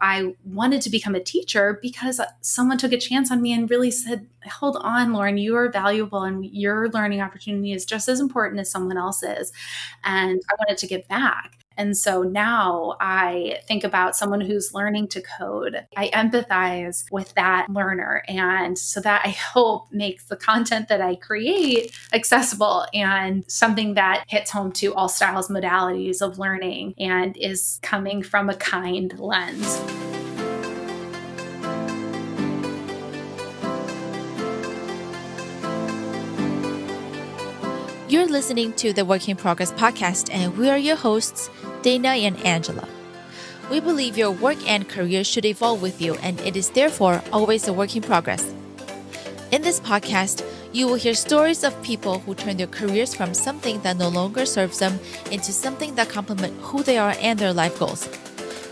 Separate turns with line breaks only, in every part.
I wanted to become a teacher because someone took a chance on me and really said, hold on, Lauren, you are valuable and your learning opportunity is just as important as someone else's. And I wanted to give back. And so now I think about someone who's learning to code. I empathize with that learner. And so that I hope makes the content that I create accessible and something that hits home to all styles, modalities of learning and is coming from a kind lens.
You're listening to the Work in Progress podcast, and we are your hosts, Dana and Angela. We believe your work and career should evolve with you, and it is therefore always a work in progress. In this podcast, you will hear stories of people who turn their careers from something that no longer serves them into something that complement who they are and their life goals.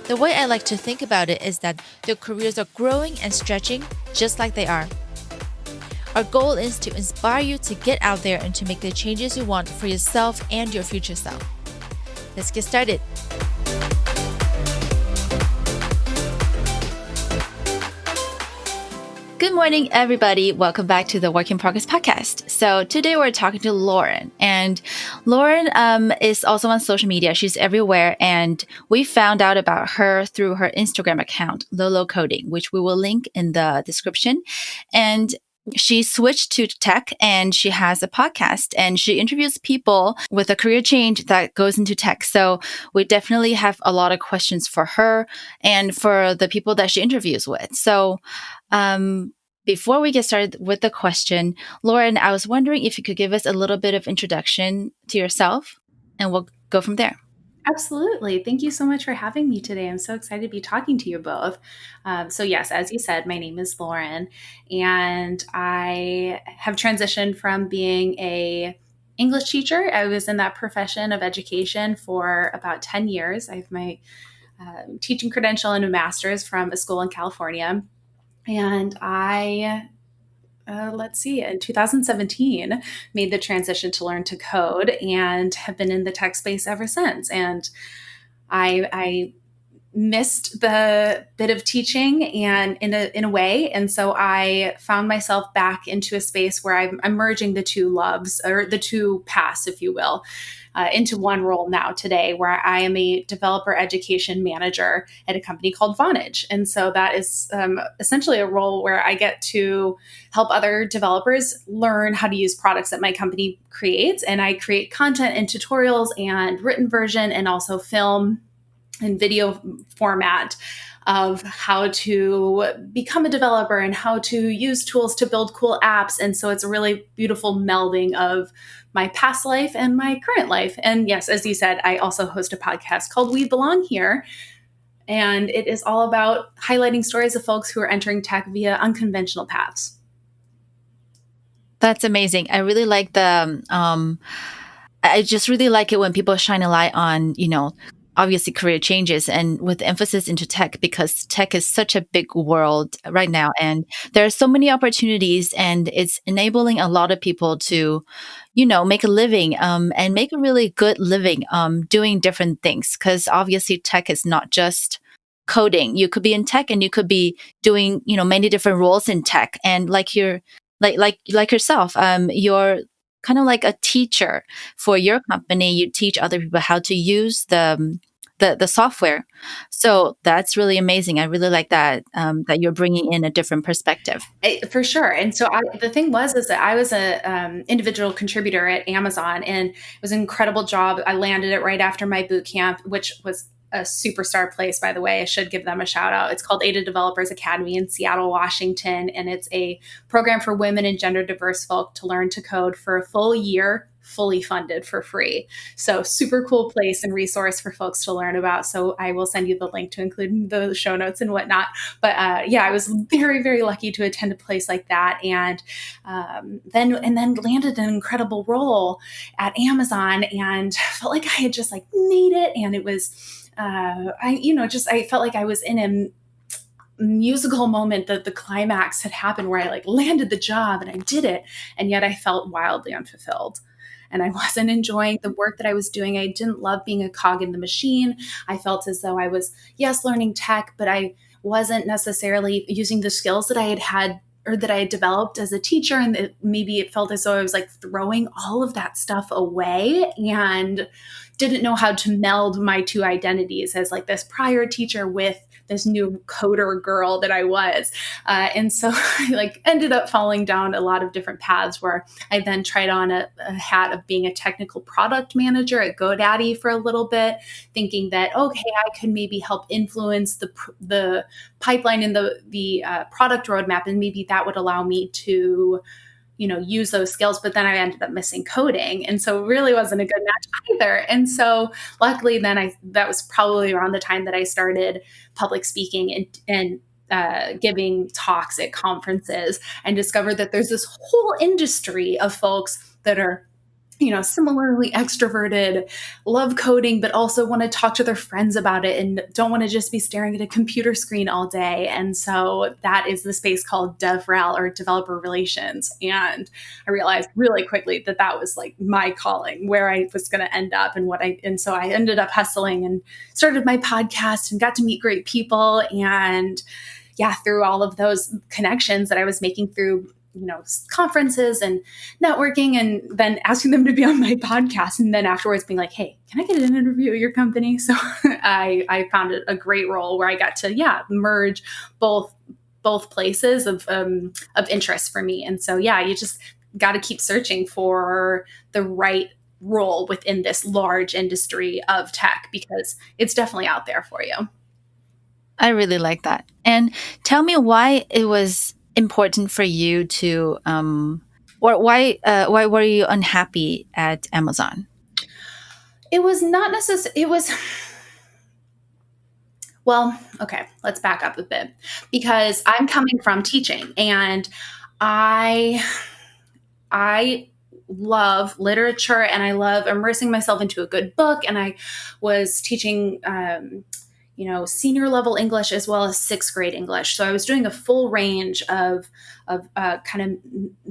The way I like to think about it is that their careers are growing and stretching just like they are. Our goal is to inspire you to get out there and to make the changes you want for yourself and your future self. Let's get started. Good morning, everybody. Welcome back to the Work in Progress podcast. So today we're talking to Lauren, and Lauren is also on social media. She's everywhere, and we found out about her through her Instagram account, Lolo Coding, which we will link in the description. And she switched to tech and she has a podcast and she interviews people with a career change that goes into tech. So we definitely have a lot of questions for her and for the people that she interviews with. So before we get started with the question, Lauren, I was wondering if you could give us a little bit of introduction to yourself and we'll go from there.
Absolutely. Thank you so much for having me today. I'm so excited to be talking to you both. So yes, as you said, my name is Lauren, and I have transitioned from being a English teacher. I was in that profession of education for about 10 years. I have my teaching credential and a master's from a school in California. And I in 2017, made the transition to learn to code and have been in the tech space ever since. And I missed the bit of teaching and in a way. And so I found myself back into a space where I'm merging the two loves or the two paths, if you will, into one role now today, where I am a developer education manager at a company called Vonage. And so that is essentially a role where I get to help other developers learn how to use products that my company creates. And I create content and tutorials and written version and also film and video format of how to become a developer and how to use tools to build cool apps. And so it's a really beautiful melding of my past life and my current life. And yes, as you said, I also host a podcast called We Belong Here. And it is all about highlighting stories of folks who are entering tech via unconventional paths.
That's amazing. I really like I just really like it when people shine a light on, obviously career changes and with emphasis into tech, because tech is such a big world right now. And there are so many opportunities and it's enabling a lot of people to, make a living and make a really good living doing different things. Because obviously tech is not just coding. You could be in tech and you could be doing, many different roles in tech. And like yourself, you're kind of like a teacher for your company. You teach other people how to use the software. So that's really amazing. I really like that that you're bringing in a different perspective.
For sure. And so the thing is that I was a individual contributor at Amazon, and it was an incredible job. I landed it right after my boot camp, which was a superstar place, by the way. I should give them a shout out. It's called Ada Developers Academy in Seattle, Washington. And it's a program for women and gender diverse folk to learn to code for a full year, fully funded for free. So super cool place and resource for folks to learn about. So I will send you the link to include in the show notes and whatnot. But I was very, very lucky to attend a place like that. And then landed an incredible role at Amazon and felt like I had just made it. And it was, I felt like I was in a musical moment, that the climax had happened where I landed the job and I did it. And yet I felt wildly unfulfilled. and I wasn't enjoying the work that I was doing. I didn't love being a cog in the machine. I felt as though I was, yes, learning tech, but I wasn't necessarily using the skills that I had or that I had developed as a teacher. And maybe it felt as though I was like throwing all of that stuff away and didn't know how to meld my two identities as like this prior teacher with this new coder girl that I was. And so I like ended up falling down a lot of different paths where I then tried on a hat of being a technical product manager at GoDaddy for a little bit, thinking that, okay, I could maybe help influence the pipeline in the product roadmap, and maybe that would allow me to use those skills. But then I ended up missing coding. And so it really wasn't a good match either. And so luckily then that was probably around the time that I started public speaking and giving talks at conferences, and discovered that there's this whole industry of folks that are similarly extroverted, love coding, but also want to talk to their friends about it and don't want to just be staring at a computer screen all day. And so that is the space called Devrel, or developer relations. And I realized really quickly that that was like my calling, where I was going to end up, and so I ended up hustling and started my podcast and got to meet great people. And yeah, through all of those connections that I was making through conferences and networking, and then asking them to be on my podcast. And then afterwards being like, hey, can I get an interview at your company? So I found it a great role where I got to, merge both places of interest for me. And so, you just got to keep searching for the right role within this large industry of tech, because it's definitely out there for you.
I really like that. And tell me why it was important for you to, or why were you unhappy at Amazon?
It was not necessarily, it was, well, okay, let's back up a bit, because I'm coming from teaching, and I love literature, and I love immersing myself into a good book. And I was teaching, senior level English as well as sixth grade English. So I was doing a full range of kind of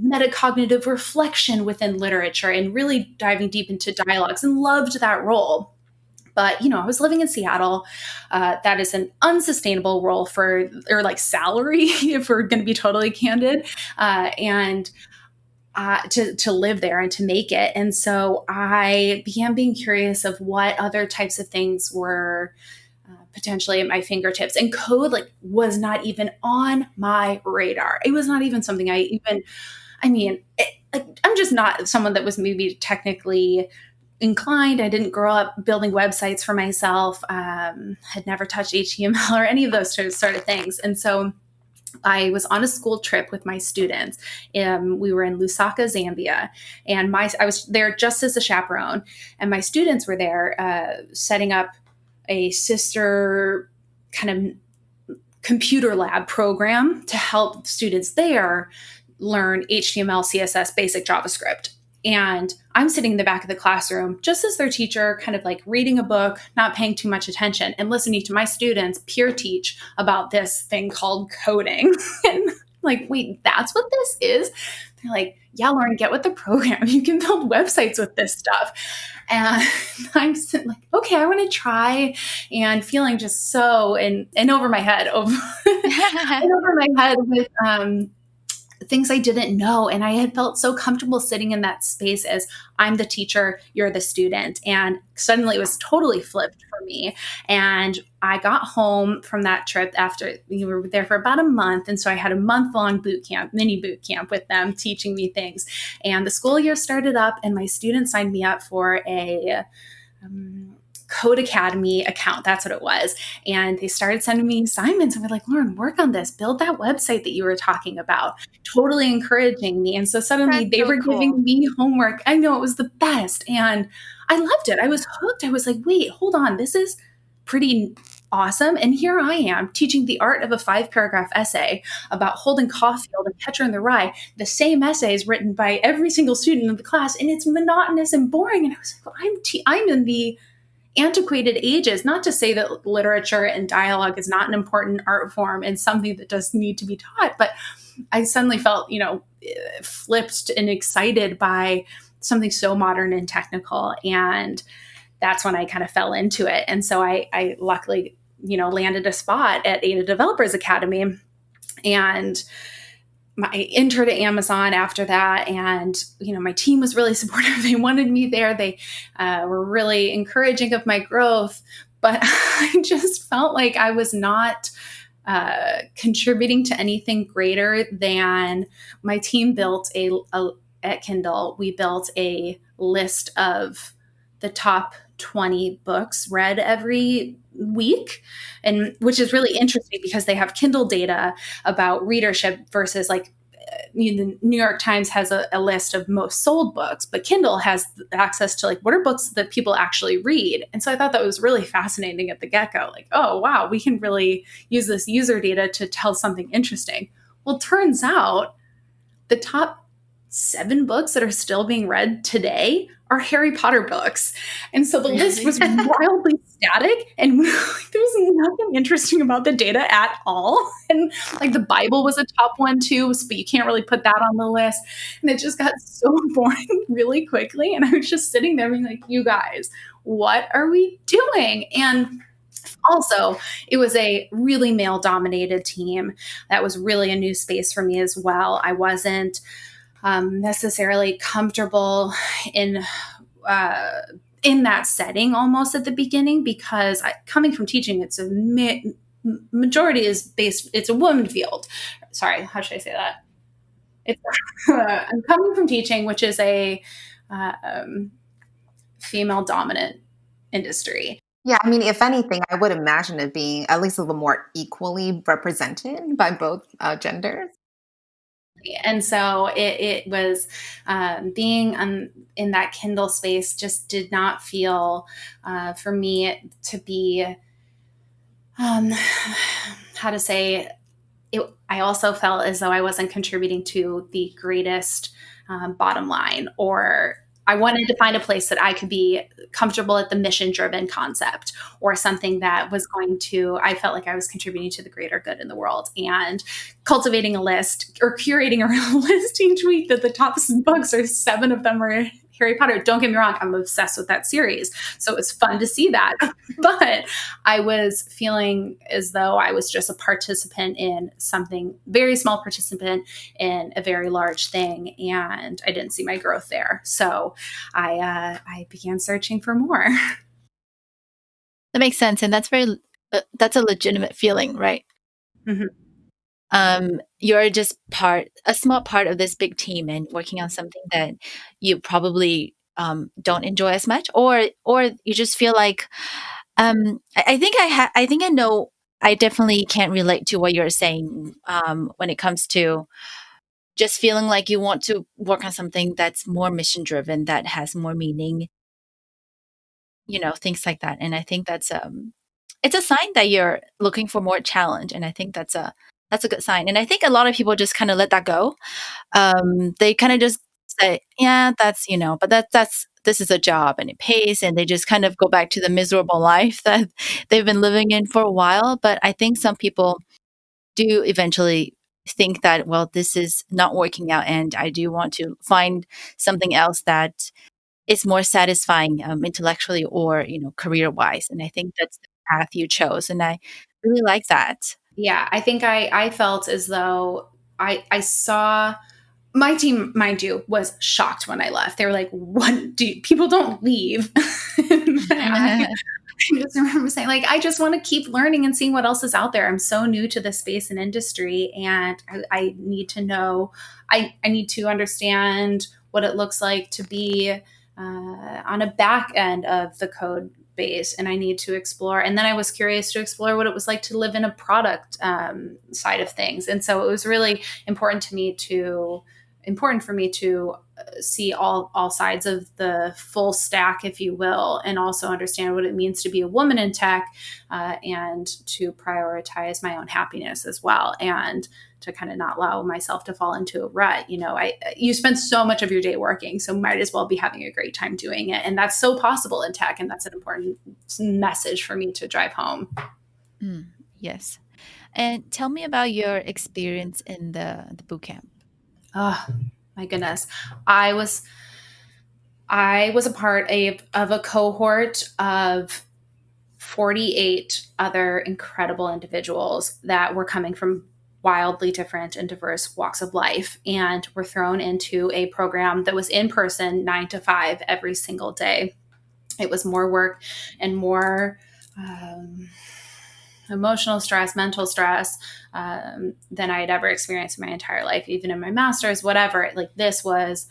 metacognitive reflection within literature and really diving deep into dialogues, and loved that role. But, I was living in Seattle. That is an unsustainable role or like salary, if we're going to be totally candid. And to live there and to make it. And so I began being curious of what other types of things were potentially at my fingertips. And code was not even on my radar. It was not even something I'm just not someone that was maybe technically inclined. I didn't grow up building websites for myself, had never touched HTML or any of those sort of things. And so I was on a school trip with my students. We were in Lusaka, Zambia, and I was there just as a chaperone, and my students were there setting up a sister kind of computer lab program to help students there learn HTML, CSS, basic JavaScript. And I'm sitting in the back of the classroom just as their teacher, kind of like reading a book, not paying too much attention, and listening to my students peer teach about this thing called coding. And like, wait, that's what this is? They're like, yeah, Lauren, get with the program. You can build websites with this stuff. And I'm like, okay, I want to try, and feeling just so in over my head, over my head with things I didn't know. And I had felt so comfortable sitting in that space as I'm the teacher, you're the student. And suddenly it was totally flipped for me. And I got home from that trip after we were there for about a month. And so I had a month-long mini boot camp with them, teaching me things. And the school year started up, and my students signed me up for a Code Academy account. That's what it was. And they started sending me assignments, and we're like, Lauren, work on this, build that website that you were talking about, totally encouraging me. And so suddenly
That's
they
so
were
cool.
giving me homework. I know, it was the best. And I loved it. I was hooked. I was like, wait, hold on. This is pretty awesome. And here I am teaching the art of a 5-paragraph essay about Holden Caulfield and Catcher in the Rye. The same essay is written by every single student in the class, and it's monotonous and boring. And I was like, well, I'm in the antiquated ages. Not to say that literature and dialogue is not an important art form and something that does need to be taught, but I suddenly felt, flipped and excited by something so modern and technical. And that's when I kind of fell into it. And so I luckily, landed a spot at Ada Developers Academy, and I entered at Amazon after that. And, my team was really supportive. They wanted me there. They were really encouraging of my growth. But I just felt like I was not contributing to anything greater than my team built at Kindle. We built a list of the top 20 books read every week, and which is really interesting because they have Kindle data about readership versus like the New York Times has a list of most sold books, but Kindle has access to like what are books that people actually read. And so I thought that was really fascinating at the get-go. Like, oh wow, we can really use this user data to tell something interesting. Well, turns out the top 7 books that are still being read today are Harry Potter books. And so the list
Really?
was wildly static, and there was nothing interesting about the data at all. And like the Bible was a top one too, but you can't really put that on the list. And it just got so boring really quickly. And I was just sitting there being like, you guys, what are we doing? And also, it was a really male dominated team. That was really a new space for me as well. I wasn't necessarily comfortable in in that setting almost at the beginning, because coming from teaching, it's a majority is based. It's a woman field. Sorry, how should I say that? It's I'm coming from teaching, which is a um, female dominant industry.
Yeah, I mean, if anything, I would imagine it being at least a little more equally represented by both genders.
And so it was being in that Kindle space just did not feel for me to be, how to say it. I also felt as though I wasn't contributing to the greatest bottom line, or I wanted to find a place that I could be comfortable at the mission driven concept, or something that was going to, I felt like I was contributing to the greater good in the world. And cultivating a list or curating a list each week that the top books are 7 of them are Harry Potter. Don't get me wrong, I'm obsessed with that series. So it was fun to see that. But I was feeling as though I was just a participant in something, very small participant in a very large thing, and I didn't see my growth there. So I began searching for more.
That makes sense, and that's a legitimate feeling, right?
Mhm.
You're just a small part of this big team, and working on something that you probably don't enjoy as much, or you just feel like I think I know. I definitely can't relate to what you're saying when it comes to just feeling like you want to work on something that's more mission driven, that has more meaning, things like that. And I think it's a sign that you're looking for more challenge, and I think that's a good sign. And I think a lot of people just kind of let that go. They kind of just say, yeah, that's, but that's this is a job and it pays, and they just kind of go back to the miserable life that they've been living in for a while. But I think some people do eventually think that, well, this is not working out, and I do want to find something else that is more satisfying intellectually, or career wise. And I think that's the path you chose, and I really like that.
Yeah, I think I felt as though I saw my team, mind you, was shocked when I left. They were like, "What? People don't leave?" And I just remember saying, like, I just want to keep learning and seeing what else is out there. I'm so new to this space and industry, and I need to know. I need to understand what it looks like to be on a back end of the code base, and I need to explore. And then I was curious to explore what it was like to live in a product side of things. And so it was really important for me to see all sides of the full stack, if you will, and also understand what it means to be a woman in tech, and to prioritize my own happiness as well, and to kind of not allow myself to fall into a rut. You spend so much of your day working, so might as well be having a great time doing it, and that's so possible in tech, and that's an important message for me to drive home.
Mm, yes. And tell me about your experience in the boot camp.
Oh my goodness. I was I was a part of a cohort of 48 other incredible individuals that were coming from wildly different and diverse walks of life, and were thrown into a program that was in person 9 to 5 every single day. It was more work and more um, emotional stress, mental stress, than I had ever experienced in my entire life, even in my master's, whatever. Like, this was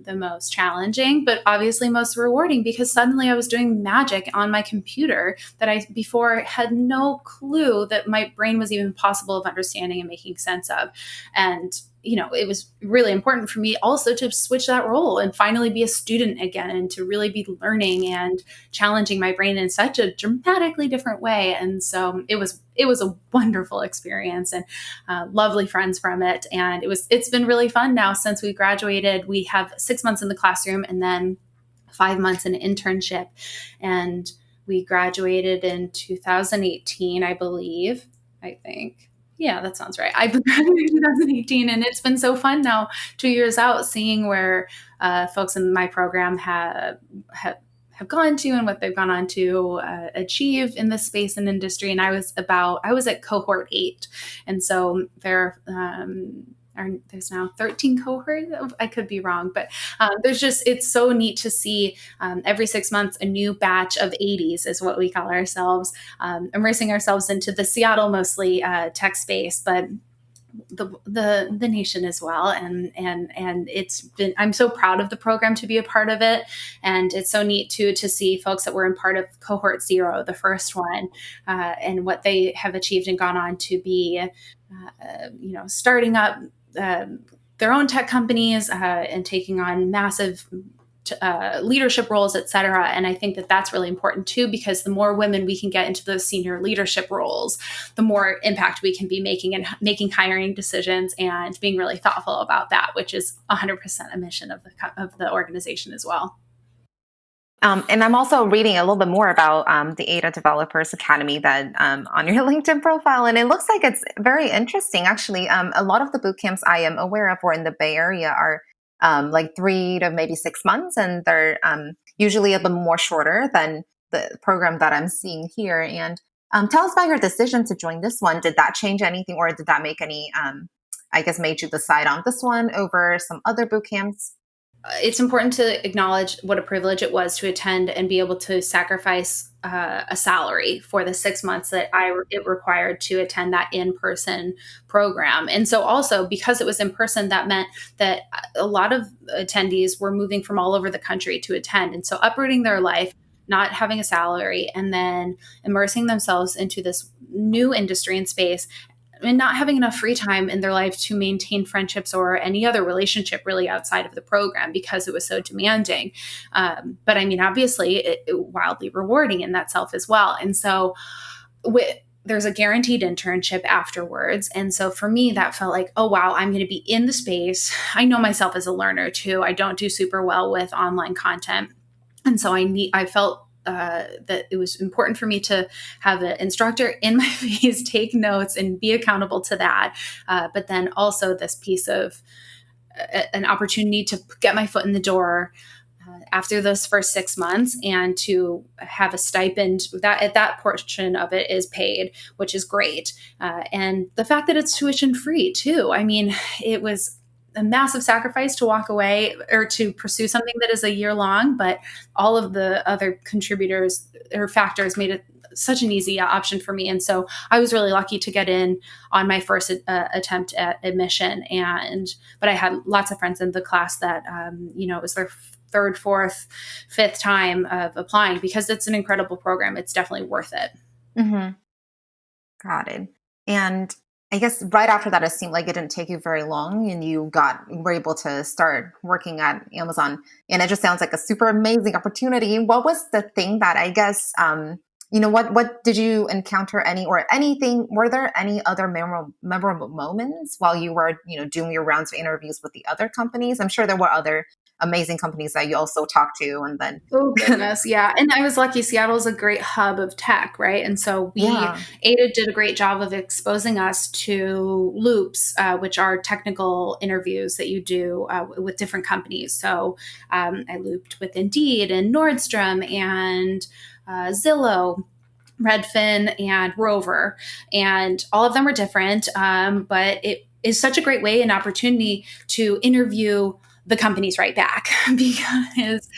the most challenging, but obviously most rewarding, because suddenly I was doing magic on my computer that I before had no clue that my brain was even possible of understanding and making sense of. And it was really important for me also to switch that role and finally be a student again, and to really be learning and challenging my brain in such a dramatically different way. And so it was a wonderful experience, and lovely friends from it. And it's been really fun now since we graduated. We have 6 months in the classroom and then 5 months in internship. And we graduated in 2018, I believe. I think. Yeah, that sounds right. I graduated in 2018, and it's been so fun now, 2 years out, seeing where folks in my program have gone to and what they've gone on to achieve in this space and industry. And I was at cohort 8, and so there's now 13 cohorts. I could be wrong, but it's so neat to see every 6 months a new batch of 80s is what we call ourselves, immersing ourselves into the Seattle mostly tech space, but the nation as well. And I'm so proud of the program to be a part of it. And it's so neat too to see folks that were in part of cohort 0, the first one, and what they have achieved and gone on to be starting up their own tech companies, and taking on massive leadership roles, et cetera. And I think that that's really important too, because the more women we can get into those senior leadership roles, the more impact we can be making, and making hiring decisions and being really thoughtful about that, which is 100% a mission of the organization as well.
And I'm also reading a little bit more about the Ada Developers Academy that on your LinkedIn profile, and it looks like it's very interesting. Actually, a lot of the boot camps I am aware of, or in the Bay Area, are like 3 to maybe 6 months, and they're usually a bit more shorter than the program that I'm seeing here. And tell us about your decision to join this one. Did that change anything, or did that make any, I guess, made you decide on this one over some other boot camps?
It's important to acknowledge what a privilege it was to attend and be able to sacrifice a salary for the 6 months that it required to attend that in-person program. And so also, because it was in person, that meant that a lot of attendees were moving from all over the country to attend. And so uprooting their life, not having a salary, and then immersing themselves into this new industry and space, and not having enough free time in their life to maintain friendships or any other relationship really outside of the program, because it was so demanding. But I mean, obviously, it wildly rewarding in that self as well. And so there's a guaranteed internship afterwards. And so for me, that felt like, oh, wow, I'm going to be in the space. I know myself as a learner too. I don't do super well with online content. And so I felt that it was important for me to have an instructor in my face, take notes, and be accountable to that. But then also this piece of an opportunity to get my foot in the door after those first 6 months, and to have a stipend that portion of it is paid, which is great. And the fact that it's tuition free too. I mean, it was a massive sacrifice to walk away or to pursue something that is a year long, but all of the other contributors or factors made it such an easy option for me. And so I was really lucky to get in on my first attempt at admission. But I had lots of friends in the class that, it was their third, fourth, fifth time of applying, because it's an incredible program. It's definitely worth it.
Mm-hmm. Got it. And I guess right after that, it seemed like it didn't take you very long, and you were able to start working at Amazon. And it just sounds like a super amazing opportunity. What was the thing that, I guess, what did you encounter or anything? Were there any other memorable moments while you were, doing your rounds of interviews with the other companies? I'm sure there were other amazing companies that you also talk to, and then
Oh goodness, yeah. And I was lucky. Seattle's a great hub of tech, right? And so
yeah.
Ada did a great job of exposing us to loops, which are technical interviews that you do with different companies. So I looped with Indeed and Nordstrom and Zillow, Redfin, and Rover, and all of them are different. But it is such a great way and opportunity to interview the companies right back because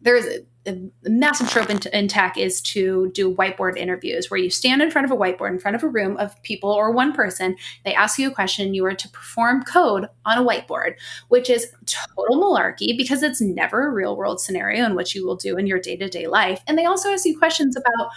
there's a massive trope in tech is to do whiteboard interviews where you stand in front of a whiteboard in front of a room of people or one person. They ask you a question. You are to perform code on a whiteboard, which is total malarkey because it's never a real world scenario in which you will do in your day-to-day life. And they also ask you questions about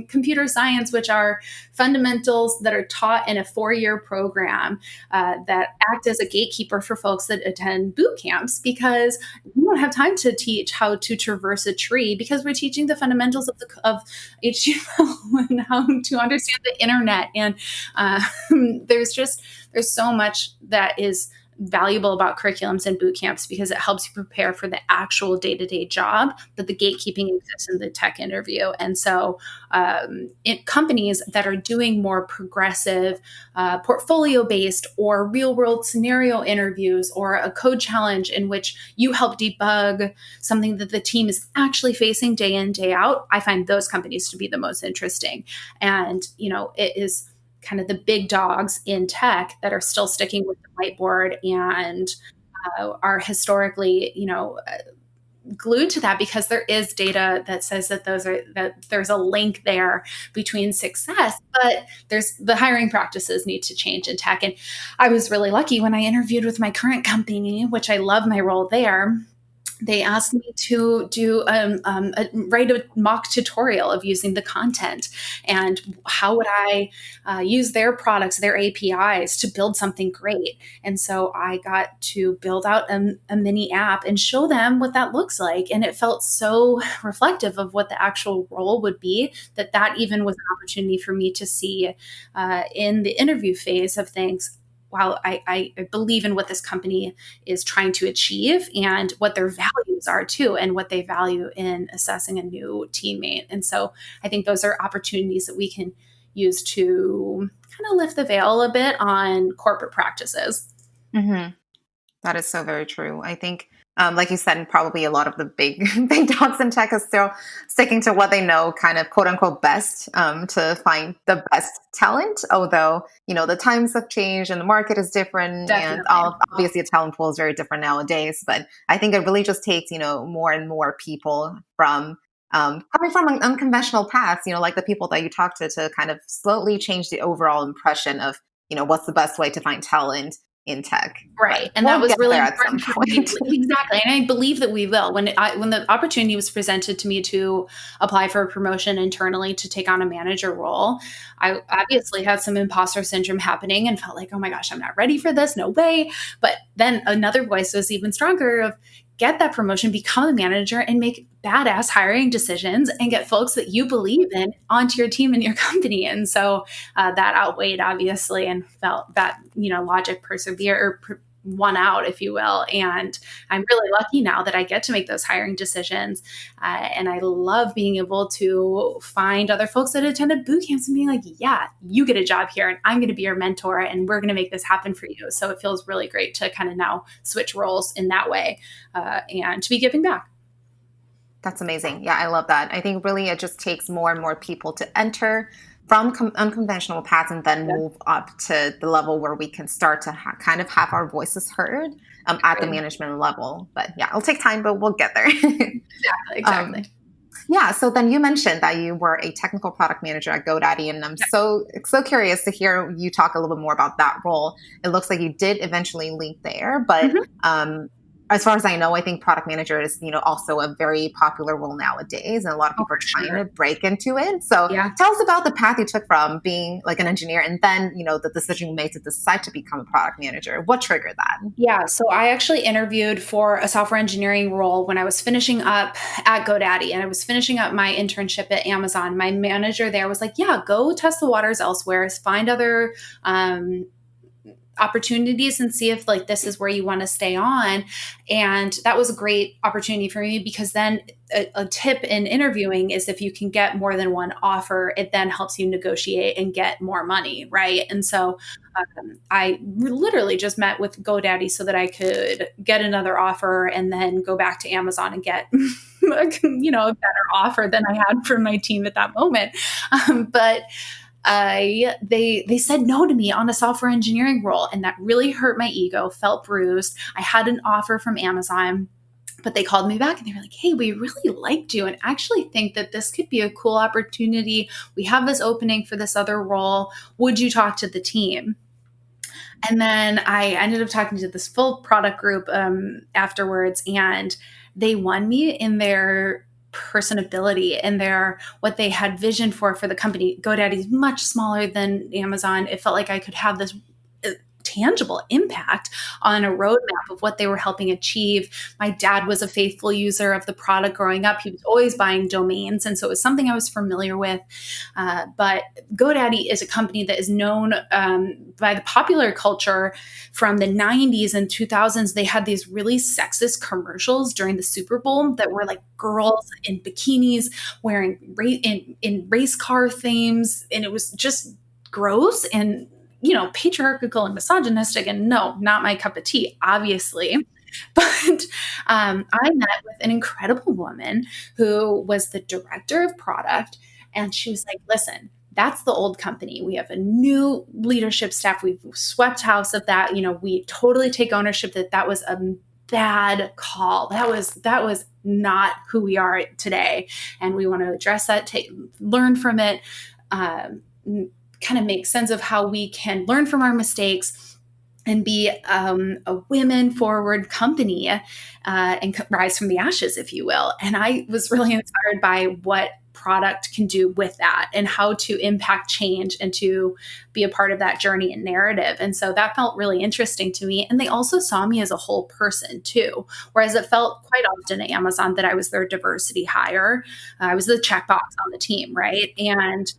computer science, which are fundamentals that are taught in a 4-year program that act as a gatekeeper for folks that attend boot camps because we don't have time to teach how to traverse a tree because we're teaching the fundamentals of HTML and how to understand the internet. And there's so much that is valuable about curriculums and boot camps because it helps you prepare for the actual day-to-day job, but the gatekeeping exists in the tech interview. And so companies that are doing more progressive portfolio-based or real-world scenario interviews or a code challenge in which you help debug something that the team is actually facing day in, day out, I find those companies to be the most interesting. And, it is kind of the big dogs in tech that are still sticking with the whiteboard and are historically, glued to that because there is data that says that there's a link there between success, but the hiring practices need to change in tech. And I was really lucky when I interviewed with my current company, which I love my role there. They asked me to do write a mock tutorial of using the content and how would I use their products, their APIs to build something great. And so I got to build out a mini app and show them what that looks like. And it felt so reflective of what the actual role would be that even was an opportunity for me to see in the interview phase of things. Wow, I believe in what this company is trying to achieve and what their values are too, and what they value in assessing a new teammate. And so I think those are opportunities that we can use to kind of lift the veil a bit on corporate practices.
Mm-hmm. That is so very true. I think, like you said, probably a lot of the big big dogs in tech are still sticking to what they know, kind of quote unquote best, to find the best talent. Although the times have changed and the market is different, and
Definitely.
obviously the talent pool is very different nowadays. But I think it really just takes more and more people from coming from unconventional paths, like the people that you talk to kind of slowly change the overall impression of what's the best way to find talent in tech.
Right.
But
And that
we'll
was
get
really
there at some
important for me.
point.
Exactly. And I believe that we will. When the opportunity was presented to me to apply for a promotion internally to take on a manager role, I obviously had some imposter syndrome happening and felt like, oh my gosh, I'm not ready for this. No way. But then another voice was even stronger of get that promotion, become a manager, and make badass hiring decisions and get folks that you believe in onto your team and your company. And so that outweighed, obviously, and felt that, logic won out, if you will. And I'm really lucky now that I get to make those hiring decisions. And I love being able to find other folks that attended boot camps and being like, yeah, you get a job here and I'm going to be your mentor and we're going to make this happen for you. So it feels really great to kind of now switch roles in that way and to be giving back.
That's amazing. Yeah, I love that. I think really it just takes more and more people to enter from unconventional paths and then
Yeah.
move up to the level where we can start to kind of have our voices heard at the management level. But yeah, it'll take time, but we'll get there.
Exactly.
Yeah. So then you mentioned that you were a technical product manager at GoDaddy, and I'm so curious to hear you talk a little bit more about that role. It looks like you did eventually link there, but as far as I know, I think product manager is, also a very popular role nowadays, and a lot of people are trying to break into it. So
Yeah.
tell us about the path you took from being like an engineer and then, the decision you made to decide to become a product manager. What triggered that?
Yeah, so I actually interviewed for a software engineering role when I was finishing up at GoDaddy and I was finishing up my internship at Amazon. My manager there was like, yeah, go test the waters elsewhere, find other opportunities and see if like this is where you want to stay on. And that was a great opportunity for me, because then a tip in interviewing is if you can get more than one offer, it then helps you negotiate and get more money, right? And so I literally just met with GoDaddy so that I could get another offer and then go back to Amazon and get a better offer than I had from my team at that moment. But they said no to me on a software engineering role, and that really hurt my ego, felt bruised. I had an offer from Amazon, but they called me back and they were like, "Hey, we really liked you and actually think that this could be a cool opportunity. We have this opening for this other role. Would you talk to the team?" And then I ended up talking to this full product group afterwards, and they won me in their personability and their what they had vision for the company. GoDaddy is much smaller than Amazon. It felt like I could have this tangible impact on a roadmap of what they were helping achieve. My dad was a faithful user of the product growing up. He was always buying domains. And so it was something I was familiar with. But GoDaddy is a company that is known by the popular culture from the 90s and 2000s. They had these really sexist commercials during the Super Bowl that were like girls in bikinis wearing in race car themes. And it was just gross and patriarchal and misogynistic, and no, not my cup of tea, obviously. But I met with an incredible woman who was the director of product, and she was like, "Listen, that's the old company. We have a new leadership staff. We've swept house of that. We totally take ownership that was a bad call. That was not who we are today, and we want to address that, learn from it." Kind of make sense of how we can learn from our mistakes and be a women forward company and rise from the ashes, if you will. And I was really inspired by what product can do with that and how to impact change and to be a part of that journey and narrative. And so that felt really interesting to me. And they also saw me as a whole person too, whereas it felt quite often at Amazon that I was their diversity hire. I was the checkbox on the team, right? And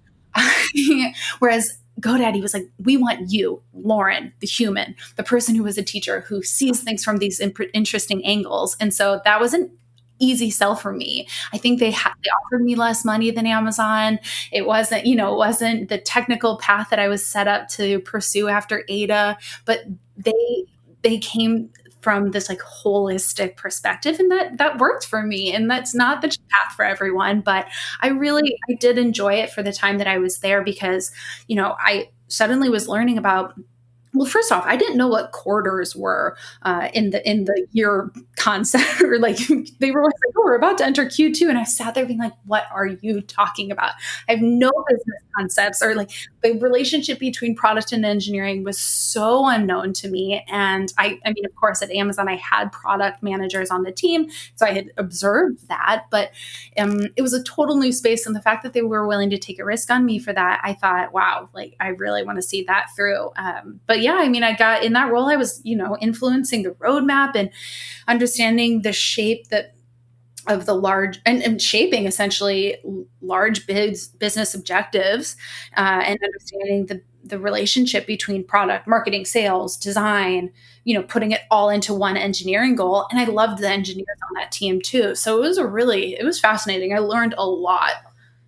whereas GoDaddy was like, "We want you, Lauren, the human, the person who was a teacher who sees things from these interesting angles." And so that was an easy sell for me. I think they offered me less money than Amazon. It wasn't the technical path that I was set up to pursue after Ada, but they came from this like holistic perspective, and that worked for me. And that's not the path for everyone, but I did enjoy it for the time that I was there, because I suddenly was learning about, well, first off, I didn't know what quarters were in the year concept, or like they were like, "Oh, we're about to enter Q2," and I sat there being like, "What are you talking about? I have no business concepts," or like the relationship between product and engineering was so unknown to me. And I mean, of course, at Amazon, I had product managers on the team, so I had observed that, but it was a total new space. And the fact that they were willing to take a risk on me for that, I thought, wow, like I really want to see that through. But yeah, I mean, I got in that role, I was, influencing the roadmap and understanding the shape of the large and shaping essentially large business objectives, and understanding the relationship between product, marketing, sales, design, putting it all into one engineering goal. And I loved the engineers on that team too. So it was fascinating. I learned a lot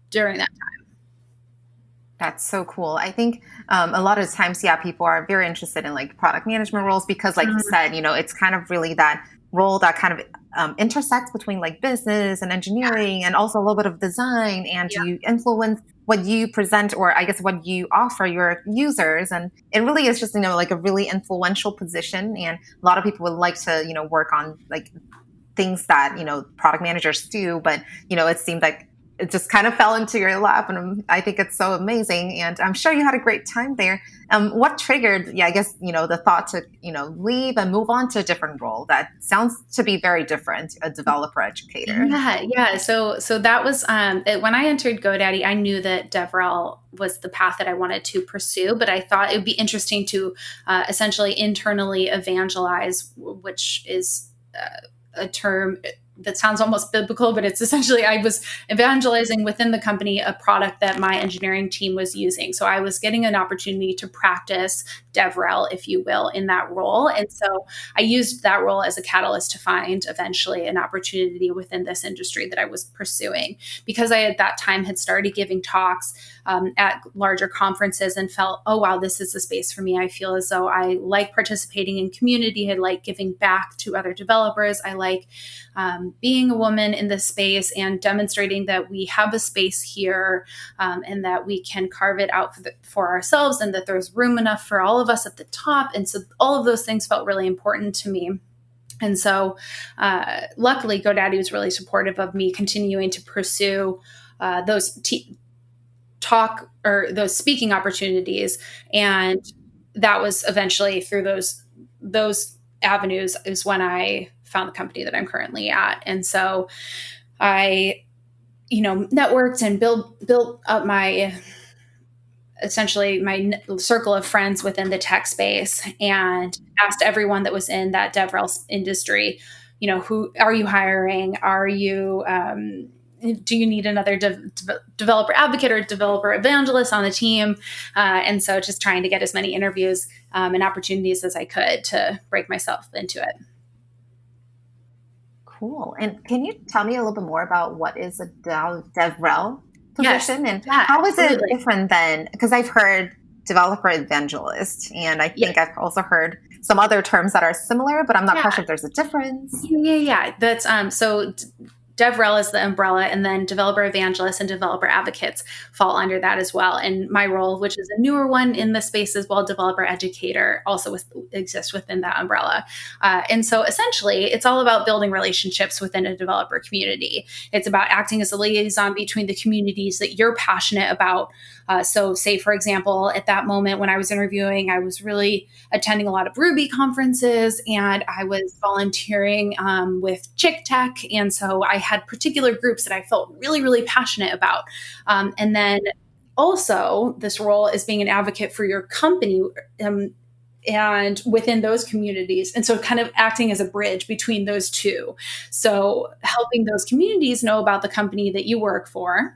during that time.
That's so cool. I think a lot of times, yeah, people are very interested in like product management roles because, like you said, it's kind of really that role that kind of intersects between like business and engineering, and also a little bit of design, and
Yeah.
you influence what you present, or I guess what you offer your users. And it really is just, like a really influential position. And a lot of people would like to, work on like things that, product managers do, but, it seemed like it just kind of fell into your lap. And I think it's so amazing. And I'm sure you had a great time there. What triggered, I guess, the thought to, leave and move on to a different role that sounds to be very different, a developer educator?
Yeah. So that was when I entered GoDaddy, I knew that Devrel was the path that I wanted to pursue, but I thought it would be interesting to essentially internally evangelize, which is a term that sounds almost biblical, but it's essentially I was evangelizing within the company a product that my engineering team was using. So I was getting an opportunity to practice Devrel, if you will, in that role. And so I used that role as a catalyst to find eventually an opportunity within this industry that I was pursuing, because I at that time had started giving talks at larger conferences and felt, oh, wow, this is the space for me. I feel as though I like participating in community. I like giving back to other developers. I like being a woman in this space and demonstrating that we have a space here, and that we can carve it out for ourselves, and that there's room enough for all of us at the top. And so all of those things felt really important to me. And so luckily, GoDaddy was really supportive of me continuing to pursue those those speaking opportunities. And that was eventually through those avenues is when I found the company that I'm currently at. And so I, networked and built up essentially my circle of friends within the tech space, and asked everyone that was in that DevRel industry, who are you hiring? Do you need another developer advocate or developer evangelist on the team? And so just trying to get as many interviews and opportunities as I could to break myself into it.
Cool. And can you tell me a little bit more about what is a DevRel position,
Yes.
and
Yeah,
how is
absolutely.
it different than, because I've heard developer evangelist, and I think I've also heard some other terms that are similar, but I'm not quite sure if there's a difference.
Yeah. That's so DevRel is the umbrella, and then developer evangelists and developer advocates fall under that as well. And my role, which is a newer one in the space as well, developer educator, also exists within that umbrella. And so essentially, it's all about building relationships within a developer community. It's about acting as a liaison between the communities that you're passionate about. So say, for example, at that moment when I was interviewing, I was really attending a lot of Ruby conferences, and I was volunteering with Chick Tech. And so I had particular groups that I felt really, really passionate about. And then also this role is being an advocate for your company, and within those communities. And so kind of acting as a bridge between those two. So helping those communities know about the company that you work for,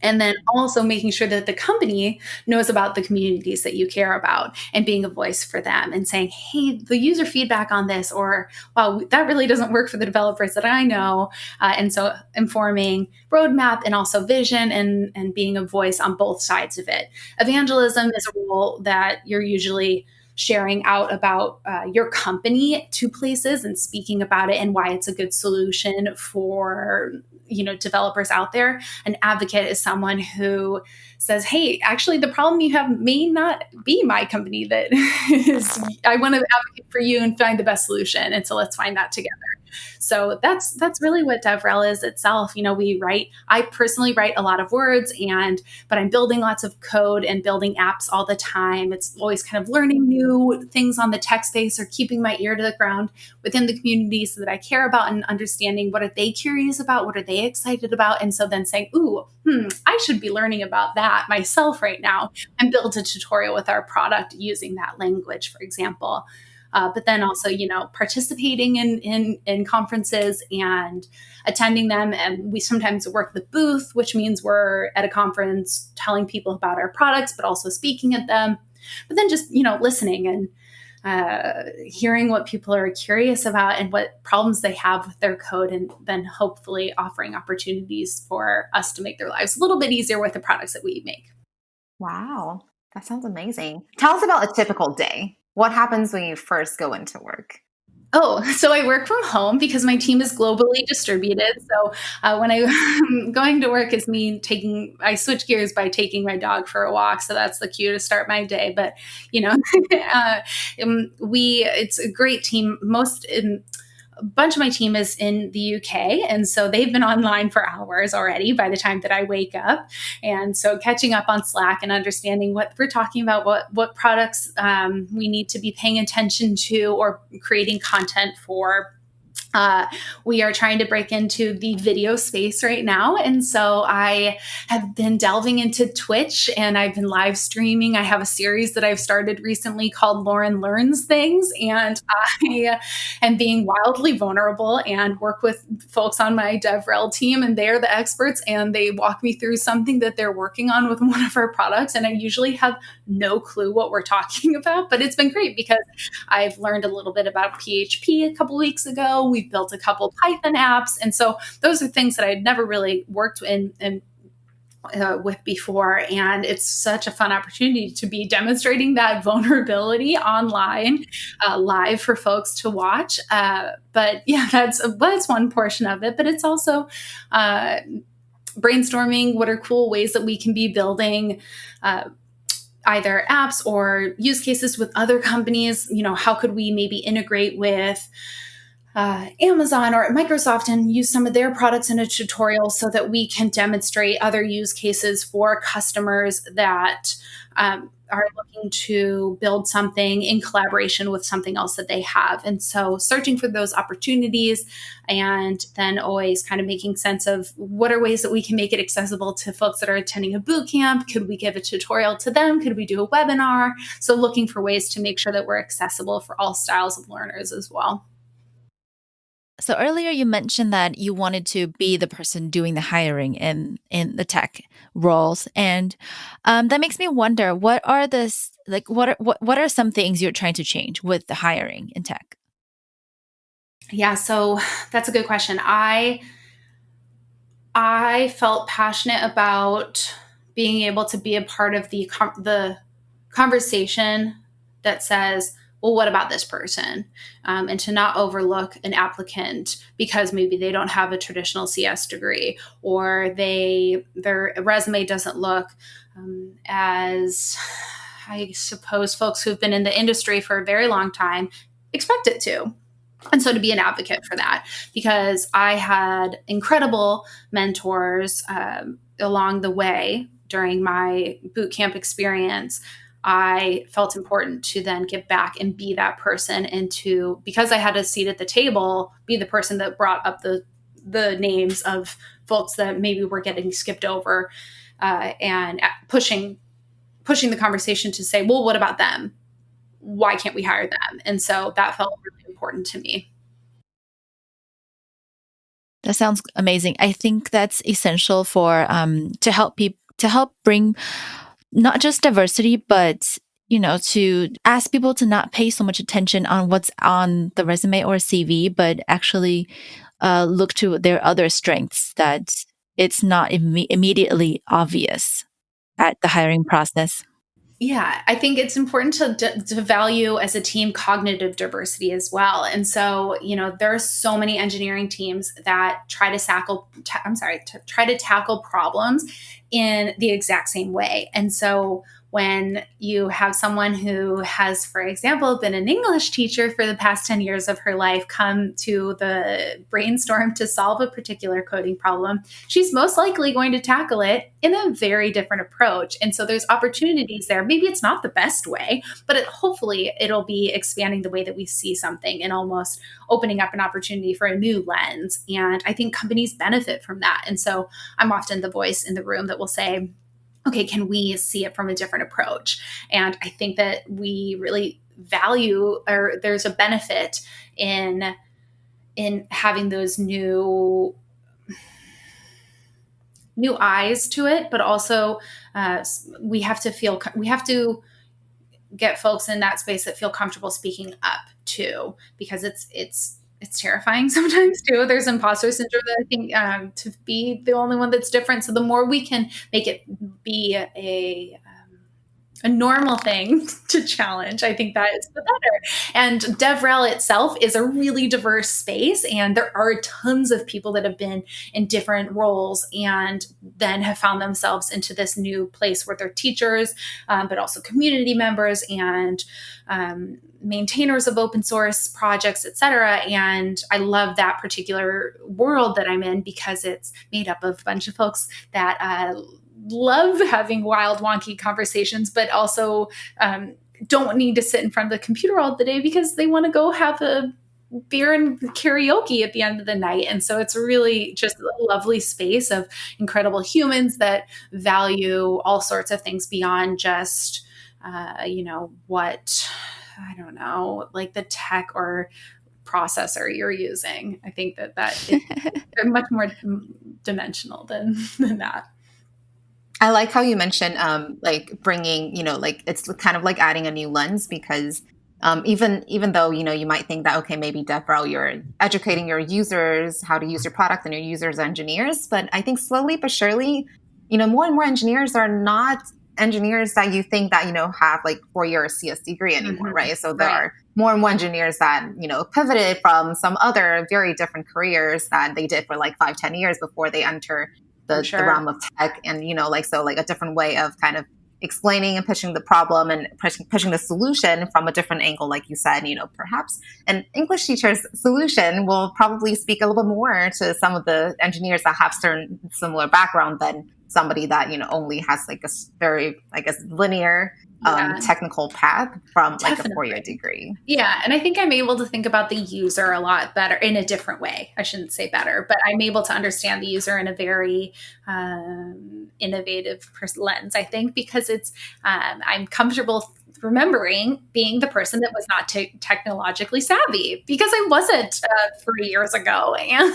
and then also making sure that the company knows about the communities that you care about, and being a voice for them and saying, hey, the user feedback on this, or wow, that really doesn't work for the developers that I know. And so informing roadmap and also vision, and being a voice on both sides of it. Evangelism is a role that you're usually sharing out about your company to places and speaking about it and why it's a good solution for developers out there. An advocate is someone who says, hey, actually the problem you have may not be my company, that is, I want to advocate for you and find the best solution, and so let's find that together. So that's really what DevRel is itself. I personally write a lot of words, but I'm building lots of code and building apps all the time. It's always kind of learning new things on the tech space, or keeping my ear to the ground within the communities that I care about, and understanding what are they curious about, what are they excited about. And so then saying, I should be learning about that myself right now, and build a tutorial with our product using that language, for example. But then also, participating in conferences and attending them. And we sometimes work the booth, which means we're at a conference telling people about our products, but also speaking at them. But then just, listening and hearing what people are curious about and what problems they have with their code, and then hopefully offering opportunities for us to make their lives a little bit easier with the products that we make.
Wow, that sounds amazing. Tell us about a typical day. What happens when you first go into work?
Oh, so I work from home because my team is globally distributed. So when I'm going to work, is me I switch gears by taking my dog for a walk. So that's the cue to start my day. But, it's a great team. A bunch of my team is in the UK, and so they've been online for hours already by the time that I wake up. And so catching up on Slack and understanding what we're talking about, what products we need to be paying attention to, or creating content for Uh, we are trying to break into the video space right now. And so I have been delving into Twitch and I've been live streaming. I have a series that I've started recently called Lauren Learns Things. And I am being wildly vulnerable and work with folks on my DevRel team. And they're the experts and they walk me through something that they're working on with one of our products. And I usually have no clue what we're talking about, but it's been great because I've learned a little bit about PHP a couple weeks ago. We've built a couple Python apps. And so those are things that I'd never really worked in with before. And it's such a fun opportunity to be demonstrating that vulnerability online, live for folks to watch. But yeah, that's one portion of it. But it's also brainstorming what are cool ways that we can be building either apps or use cases with other companies. How could we maybe integrate with Amazon or Microsoft and use some of their products in a tutorial so that we can demonstrate other use cases for customers that are looking to build something in collaboration with something else that they have. And so searching for those opportunities and then always kind of making sense of what are ways that we can make it accessible to folks that are attending a boot camp. Could we give a tutorial to them? Could we do a webinar? So looking for ways to make sure that we're accessible for all styles of learners as well.
So earlier you mentioned that you wanted to be the person doing the hiring in the tech roles, and that makes me wonder what are what are some things you're trying to change with the hiring in tech?
Yeah, so that's a good question. I felt passionate about being able to be a part of the conversation that says, well, what about this person? And to not overlook an applicant because maybe they don't have a traditional CS degree or their resume doesn't look as, I suppose, folks who've been in the industry for a very long time expect it to. And so to be an advocate for that, because I had incredible mentors along the way during my boot camp experience. I felt important to then give back and be that person and to, because I had a seat at the table, be the person that brought up the names of folks that maybe were getting skipped over and pushing the conversation to say, well, what about them? Why can't we hire them? And so that felt really important to me.
That sounds amazing. I think that's essential for to help people to help bring not just diversity, but to ask people to not pay so much attention on what's on the resume or CV, but actually look to their other strengths that it's not immediately obvious at the hiring process.
Yeah, I think it's important to value as a team cognitive diversity as well. And so, there are so many engineering teams that try to tackle problems in the exact same way. And so when you have someone who has, for example, been an English teacher for the past 10 years of her life come to the brainstorm to solve a particular coding problem, she's most likely going to tackle it in a very different approach. And so there's opportunities there. Maybe it's not the best way, but hopefully it'll be expanding the way that we see something and almost opening up an opportunity for a new lens. And I think companies benefit from that. And so I'm often the voice in the room that will say, okay, can we see it from a different approach? And I think that we really value, or there's a benefit in having those new eyes to it, but also we have to get folks in that space that feel comfortable speaking up too, because it's terrifying sometimes too. There's imposter syndrome that I think to be the only one that's different. So the more we can make it be a normal thing to challenge, I think that is the better. And DevRel itself is a really diverse space, and there are tons of people that have been in different roles and then have found themselves into this new place where they're teachers, but also community members and maintainers of open source projects, et cetera. And I love that particular world that I'm in because it's made up of a bunch of folks that love having wild, wonky conversations, but also don't need to sit in front of the computer all the day because they want to go have a beer and karaoke at the end of the night. And so it's really just a lovely space of incredible humans that value all sorts of things beyond just, what, I don't know, like the tech or processor you're using. I think they're much more dimensional than that.
I like how you mentioned like bringing, like it's kind of like adding a new lens because even though you might think that okay, maybe DevRel, you're educating your users how to use your product and your users are engineers, but I think slowly but surely, more and more engineers are not engineers that you think that have like 4 year CS degree anymore,
Mhm.
right? So there
Right.
are more and more engineers that pivoted from some other very different careers that they did for like 5-10 years before they enter
For
the
sure.
realm of tech, and like so like a different way of kind of explaining and pushing the problem and pushing the solution from a different angle, like you said. Perhaps an English teacher's solution will probably speak a little bit more to some of the engineers that have certain similar background than somebody that only has like a very, I guess, linear
Yeah,
technical path from like a 4 year
definitely.
degree.
Yeah, and I think I'm able to think about the user a lot better in a different way. I shouldn't say better, but I'm able to understand the user in a very innovative lens. I think because I'm comfortable remembering being the person that was not technologically savvy because I wasn't 3 years ago, and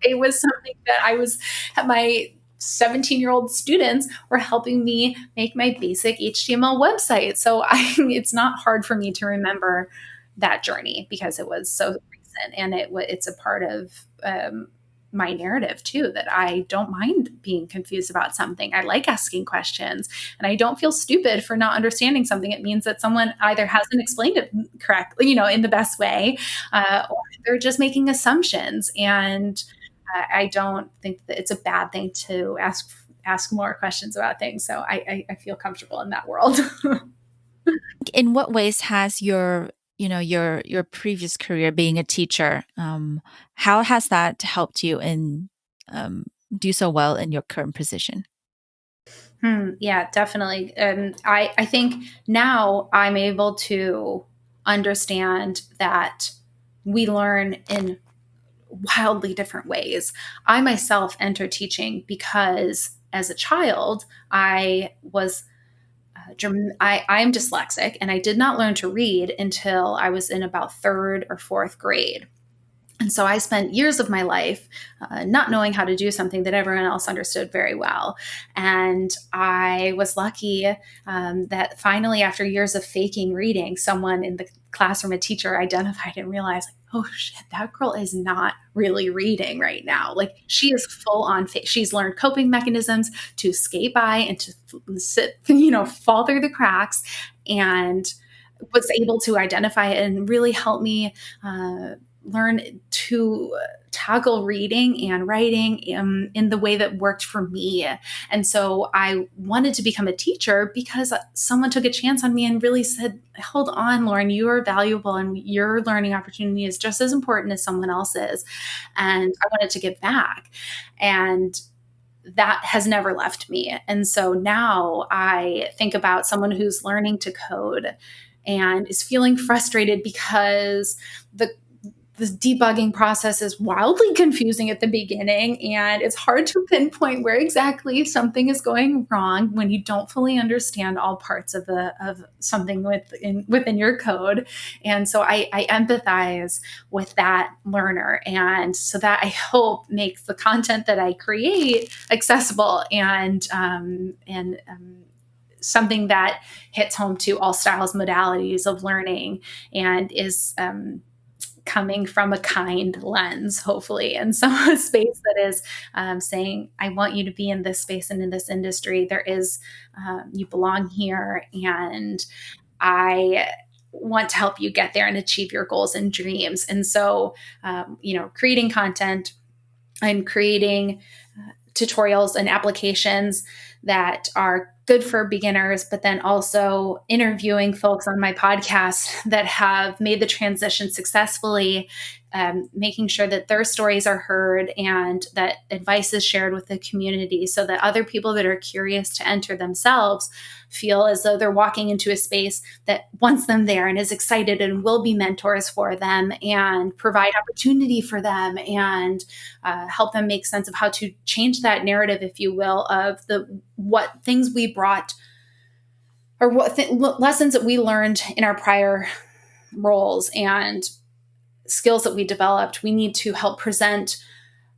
it was something that my 17-year-old students were helping me make my basic HTML website. So it's not hard for me to remember that journey because it was so recent, and it's a part of my narrative too, that I don't mind being confused about something. I like asking questions, and I don't feel stupid for not understanding something. It means that someone either hasn't explained it correctly, in the best way, or they're just making assumptions. And I don't think that it's a bad thing to ask more questions about things. So I feel comfortable in that world.
In what ways has your previous career being a teacher, how has that helped you in um, do so well in your current position?
Yeah, definitely. I think now I'm able to understand that we learn in wildly different ways. I myself entered teaching because as a child, I was I'm dyslexic, and I did not learn to read until I was in about third or fourth grade. And so I spent years of my life not knowing how to do something that everyone else understood very well. And I was lucky that finally, after years of faking reading, someone in the classroom, a teacher, identified and realized, like, oh shit, that girl is not really reading right now. Like, she is full on she's learned coping mechanisms to skate by and to sit, fall through the cracks, and was able to identify it and really help me learn to tackle reading and writing in the way that worked for me. And so I wanted to become a teacher because someone took a chance on me and really said, hold on, Lauren, you are valuable, and your learning opportunity is just as important as someone else's. And I wanted to give back. And that has never left me. And so now I think about someone who's learning to code and is feeling frustrated because the debugging process is wildly confusing at the beginning, and it's hard to pinpoint where exactly something is going wrong when you don't fully understand all parts of something within your code. And so I empathize with that learner, and so that I hope makes the content that I create accessible and something that hits home to all styles, modalities of learning, and is coming from a kind lens, hopefully, and some a space that is saying, I want you to be in this space and in this industry. There is, you belong here, and I want to help you get there and achieve your goals and dreams. And so, creating content and creating tutorials and applications that are good for beginners, but then also interviewing folks on my podcast that have made the transition successfully making sure that their stories are heard and that advice is shared with the community so that other people that are curious to enter themselves feel as though they're walking into a space that wants them there and is excited and will be mentors for them and provide opportunity for them and help them make sense of how to change that narrative, if you will, of the what things we brought or lessons that we learned in our prior roles and skills that we developed. We need to help present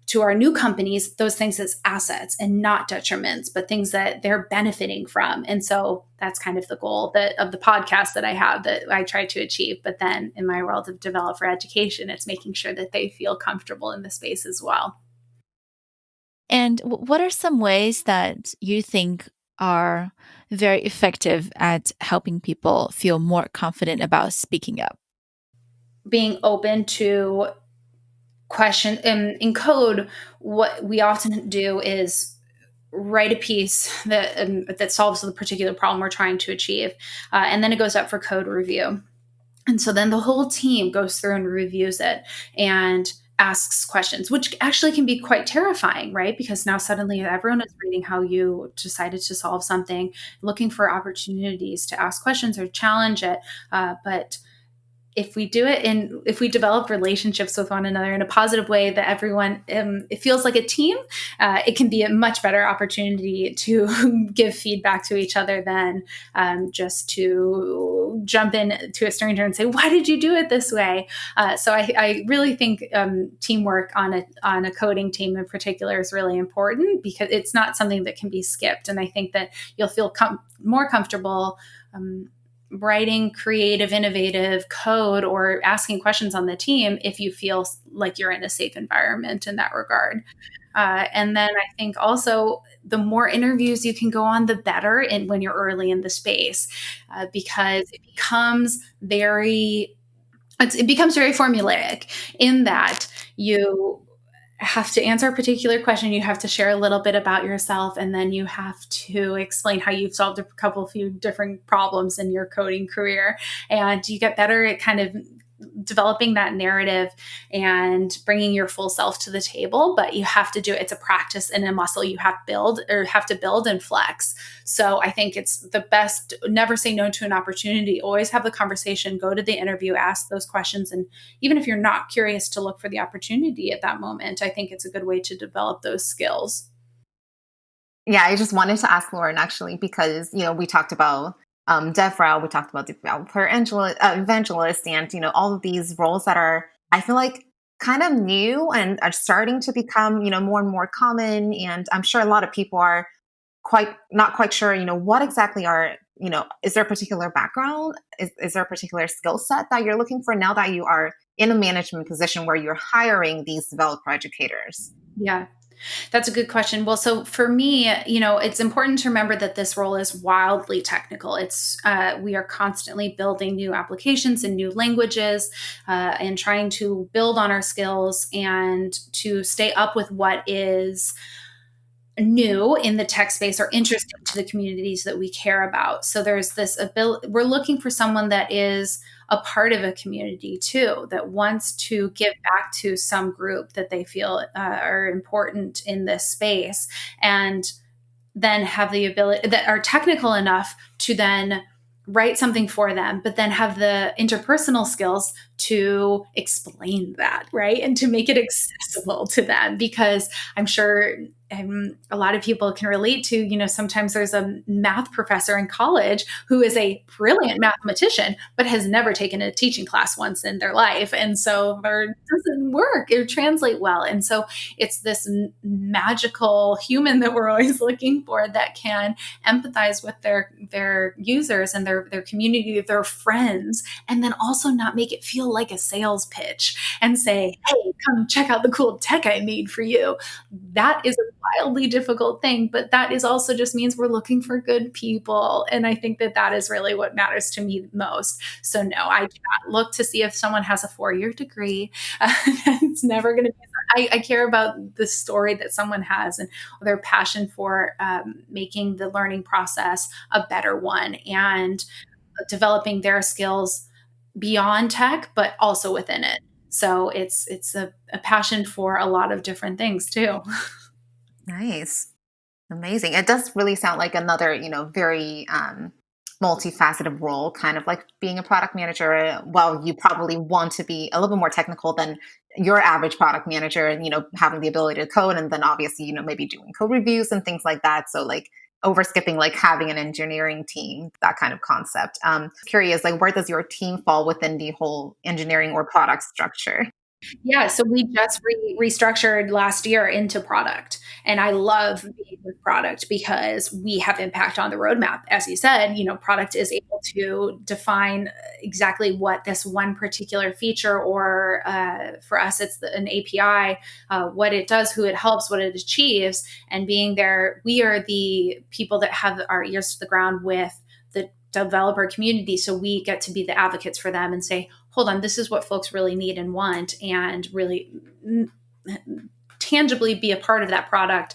to our new companies those things as assets and not detriments, but things that they're benefiting from. And so that's kind of the goal of the podcast that I have that I try to achieve. But then in my world of Develop for Education, it's making sure that they feel comfortable in the space as well.
And what are some ways that you think are very effective at helping people feel more confident about speaking up?
Being open to question in code, what we often do is write a piece that solves the particular problem we're trying to achieve, and then it goes up for code review. And so then the whole team goes through and reviews it and asks questions, which actually can be quite terrifying, right? Because now suddenly everyone is reading how you decided to solve something, looking for opportunities to ask questions or challenge it. But if we do it and if we develop relationships with one another in a positive way that everyone it feels like a team, it can be a much better opportunity to give feedback to each other than just to jump in to a stranger and say, why did you do it this way? So I really think teamwork on a coding team in particular is really important because it's not something that can be skipped. And I think that you'll feel more comfortable writing creative, innovative code or asking questions on the team if you feel like you're in a safe environment in that regard. And then I think also the more interviews you can go on, the better. And when you're early in the space, because it becomes very formulaic in that you have to answer a particular question. You have to share a little bit about yourself, and then you have to explain how you've solved a few different problems in your coding career. And you get better at kind of developing that narrative and bringing your full self to the table, but you have to do it. It's a practice and a muscle you have to build and flex. So I think it's the best, never say no to an opportunity. Always have the conversation, go to the interview, ask those questions. And even if you're not curious to look for the opportunity at that moment, I think it's a good way to develop those skills.
Yeah, I just wanted to ask Lauren actually because we talked about Devrel, we talked about developer evangelist, and all of these roles that are I feel like kind of new and are starting to become more and more common. And I'm sure a lot of people are quite not quite sure what exactly are is there a particular background, is there a particular skill set that you're looking for now that you are in a management position where you're hiring these developer educators?
Yeah. That's a good question. Well, so for me, it's important to remember that this role is wildly technical. We are constantly building new applications and new languages, and trying to build on our skills and to stay up with what is new in the tech space or interesting to the communities that we care about. So there's this ability, we're looking for someone that is a part of a community too, that wants to give back to some group that they feel are important in this space, and then have the ability that are technical enough to then write something for them, but then have the interpersonal skills to explain that, right? And to make it accessible to them. Because I'm sure a lot of people can relate to, sometimes there's a math professor in college who is a brilliant mathematician, but has never taken a teaching class once in their life. And so it doesn't work or translate well. And so it's this magical human that we're always looking for that can empathize with their users and their community, their friends, and then also not make it feel like a sales pitch and say, hey, come check out the cool tech I made for you. That is a wildly difficult thing, but that is also just means we're looking for good people. And I think that is really what matters to me most. So no, I do not look to see if someone has a 4-year degree. It's never going to be, I care about the story that someone has and their passion for making the learning process a better one and developing their skills beyond tech, but also within it. So it's a passion for a lot of different things too.
Nice. Amazing. It does really sound like another, very multifaceted role, kind of like being a product manager. Well, you probably want to be a little bit more technical than your average product manager and, having the ability to code and then obviously, maybe doing code reviews and things like that. So like overskipping like having an engineering team, that kind of concept. Curious, like where does your team fall within the whole engineering or product structure?
Yeah, so we just restructured last year into product. And I love being with product because we have impact on the roadmap. As you said, product is able to define exactly what this one particular feature, or for us, it's an API, what it does, who it helps, what it achieves. And being there, we are the people that have our ears to the ground with the developer community. So we get to be the advocates for them and say, hold on, this is what folks really need and want, and really tangibly be a part of that product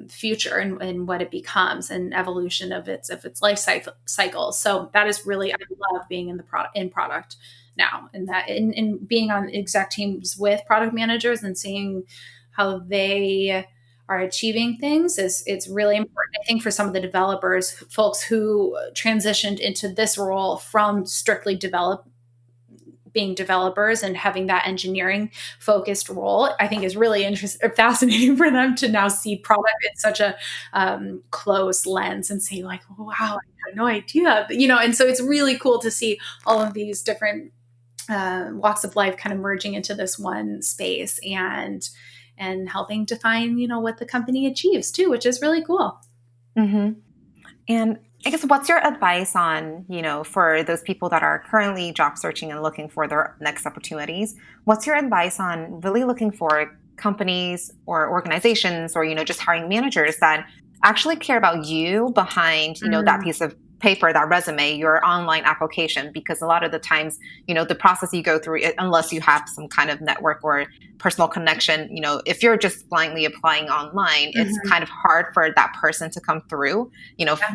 future and what it becomes and evolution of its life cycle. So that is really, I love being in product now, and that in being on exec teams with product managers and seeing how they are achieving things is it's really important. I think for some of the developers, folks who transitioned into this role from strictly being developers and having that engineering focused role, I think is really fascinating for them to now see product in such a close lens and say like, wow, I had no idea, and so it's really cool to see all of these different walks of life kind of merging into this one space and helping define, what the company achieves too, which is really cool.
Mm-hmm. And I guess what's your advice on, for those people that are currently job searching and looking for their next opportunities? What's your advice on really looking for companies or organizations or, just hiring managers that actually care about you behind, that piece of paper, that resume, your online application? Because a lot of the times, the process you go through, unless you have some kind of network or personal connection, if you're just blindly applying online, it's kind of hard for that person to come through,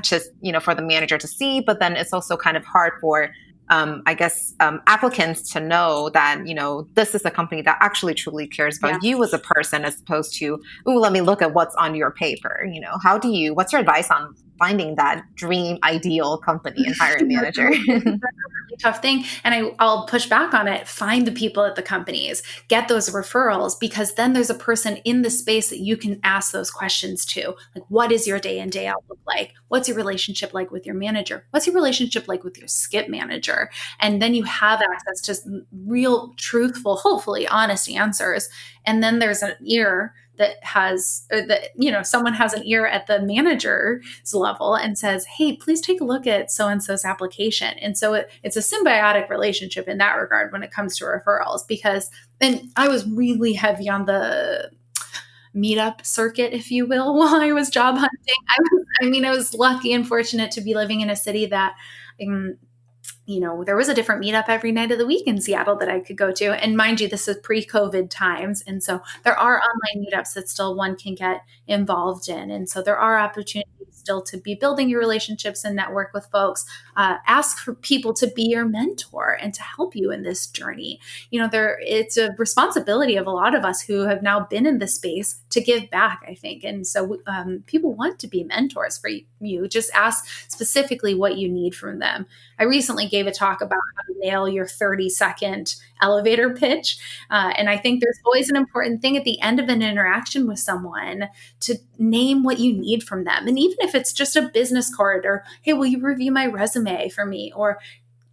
just, for the manager to see, but then it's also kind of hard for applicants to know that, this is a company that actually truly cares about you as a person, as opposed to, ooh, let me look at what's on your paper. What's your advice on finding that dream ideal company and hiring manager?
Tough thing. And I'll push back on it. Find the people at the companies, get those referrals, because then there's a person in the space that you can ask those questions to. Like, what is your day in, day out look like? What's your relationship like with your manager? What's your relationship like with your skip manager? And then you have access to real, truthful, hopefully honest answers. And then there's an ear that has, or that, someone has an ear at the manager's level and says, hey, please take a look at so-and-so's application. And so it's a symbiotic relationship in that regard when it comes to referrals, because, and I was really heavy on the meetup circuit, if you will, while I was job hunting. I was lucky and fortunate to be living in a city that, there was a different meetup every night of the week in Seattle that I could go to. And mind you, this is pre-COVID times. And so there are online meetups that still one can get involved in. And so there are opportunities still to be building your relationships and network with folks. Ask for people to be your mentor and to help you in this journey. It's a responsibility of a lot of us who have now been in this space to give back, I think. And so people want to be mentors for you. Just ask specifically what you need from them. I recently gave a talk about how to nail your 30-second elevator pitch. And I think there's always an important thing at the end of an interaction with someone to name what you need from them. And even if it's just a business card, or, hey, will you review my resume for me? Or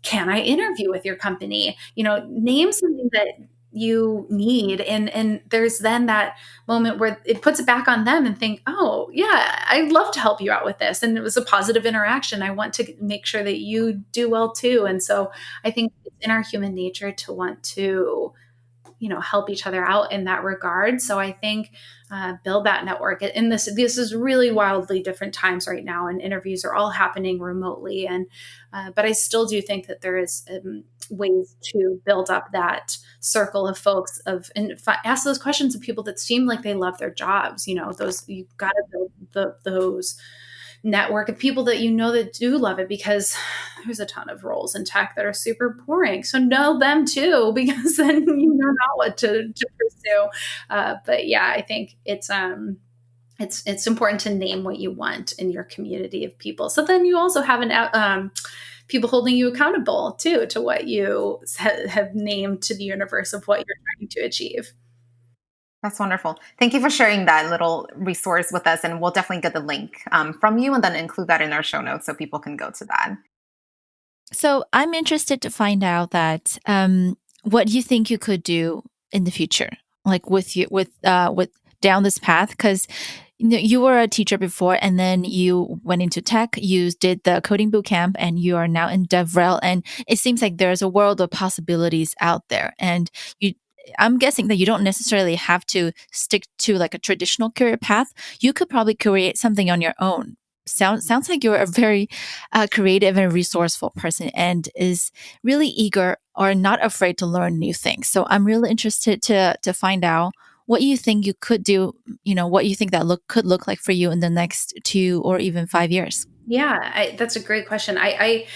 can I interview with your company? Name something that you need. And there's then that moment where it puts it back on them and think, oh yeah, I'd love to help you out with this. And it was a positive interaction. I want to make sure that you do well too. And so I think it's in our human nature to want to, help each other out in that regard. So I think build that network. And this is really wildly different times right now, and interviews are all happening remotely. And but I still do think that there is ways to build up that circle of folks ask those questions of people that seem like they love their jobs. Those you've got to build those network of people that you know that do love it, because there's a ton of roles in tech that are super boring. So know them too, because then you know not what to pursue. But yeah, I think it's important to name what you want in your community of people. So then you also have people holding you accountable too to what you have named to the universe of what you're trying to achieve.
That's wonderful. Thank you for sharing that little resource with us. And we'll definitely get the link from you and then include that in our show notes so people can go to that.
So I'm interested to find out that what you think you could do in the future, like with down this path, because you were a teacher before, and then you went into tech. You did the coding boot camp, and you are now in Devrel. And it seems like there's a world of possibilities out there. And you, I'm guessing that you don't necessarily have to stick to like a traditional career path. You could probably create something on your own. Sounds like you're a very creative and resourceful person, and is really eager or not afraid to learn new things. So I'm really interested to find out what you think you could do, what you think that could look like for you in the next 2 or even 5 years.
Yeah, that's a great question. I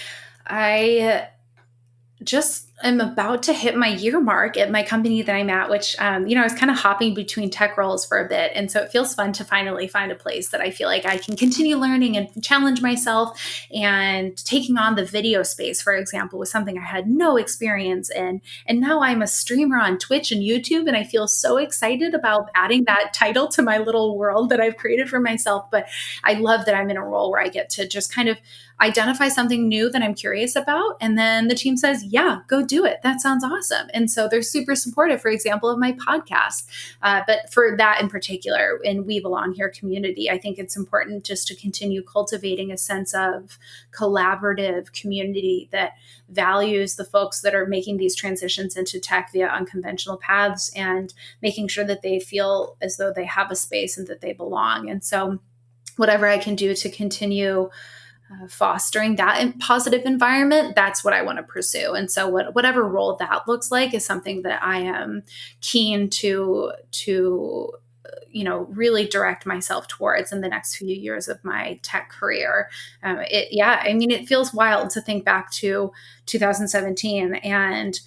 just I'm about to hit my year mark at my company that I'm at, which, I was kind of hopping between tech roles for a bit. And so it feels fun to finally find a place that I feel like I can continue learning and challenge myself. And taking on the video space, for example, was something I had no experience in. And now I'm a streamer on Twitch and YouTube. And I feel so excited about adding that title to my little world that I've created for myself. But I love that I'm in a role where I get to just kind of identify something new that I'm curious about. And then the team says, yeah, go do it. That sounds awesome. And so they're super supportive, for example, of my podcast. But for that in particular, in We Belong Here community, I think it's important just to continue cultivating a sense of collaborative community that values the folks that are making these transitions into tech via unconventional paths, and making sure that they feel as though they have a space and that they belong. And so whatever I can do to continue fostering that positive environment, that's what I want to pursue. And so whatever role that looks like is something that I am keen to really direct myself towards in the next few years of my tech career. It feels wild to think back to 2017 and